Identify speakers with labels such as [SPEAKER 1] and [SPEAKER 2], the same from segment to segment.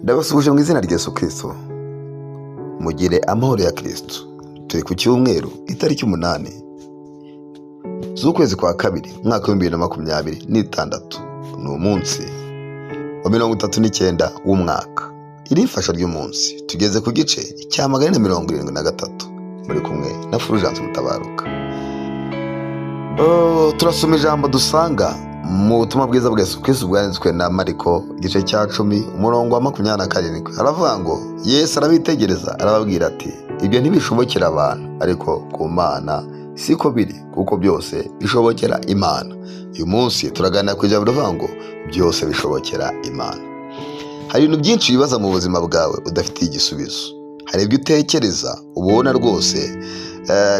[SPEAKER 1] Ndabasubije mu izina rya Yesu Kristo. Mugire amahoro ya Kristo. Turi ku cyumweru itariki 8 z'ukwezi kwa kabiri mwaka wa 2026. Ni umunsi wa 39 w'umwaka. Iri fasha ry'umunsi tugeze ku gice cya 173 muri kumwe na Fulgence Mutabaruka. Turasoma ijambo dusanga mu butumwa bwiza bwa Yesu Kristo bwanditswe na Mariko igice cya 10 umurongo wa 27. Aravuga ngo Yesu arabitegereza arababwira ati ibyo ntibishobokera abantu, ariko ku Mana siko biri, kuko byose bishobokera Imana. Uyu munsi turaganira ku ijambo rivuga ngo byose bishobokera Imana. Hari ibintu byinshi bibaza mu buzima bwawe udafitiye igisubizo. Hari ibyo utekereza ubona rwose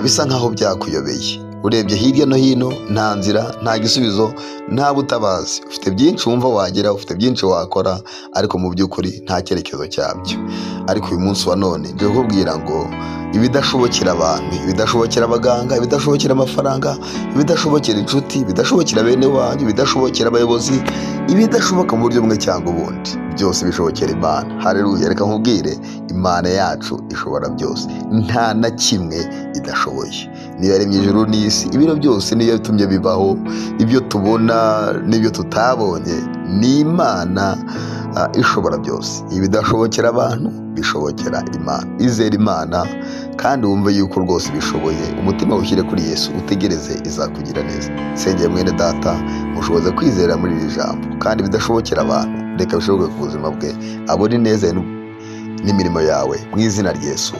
[SPEAKER 1] bisa nkaho byakuyobeye. Urebye hirya no hino nta nzira, nta gisubizo, nta butabazi. Ufite byinshi wumva wagira, ufite byinshi wakora, ariko mu by'ukuri nta cyerekezo cyabyo. Ariko uyu munsi wa none nje kukubwira ngo ibidashobokera abantu, ibidashobokera abaganga, ibidashobokera amafaranga, ibidashobokera inshuti, ibidashobokera bene wanyu, ibidashobokera abayobozi, ibidashoboka mu buryo bumwe cyangwa ubundi, byose bishobokera Imana. Haleluya! Reka nkubwire, Imana yacu ishobora byose, nta na kimwe idashoboye. Niyo yaremye ijuru n'isi, ibiro byose niyo yatumye bibaho, ibyo tubona n'ibyo tutabonye, ni Imana ishobora byose. Ibidashobokera abantu bishobokera Imana. Izere Imana kandi wumve yuko rwose bishoboye. Umutima ushyire kuri Yesu, utegereze, izakugira neza. Sengeye mwene data, mushoboze kwizera muri iri jambo, kandi bidashobokera abantu reka bishoboke ku buzima bwe, abone neza n'imirimo yawe mu izina rya Yesu.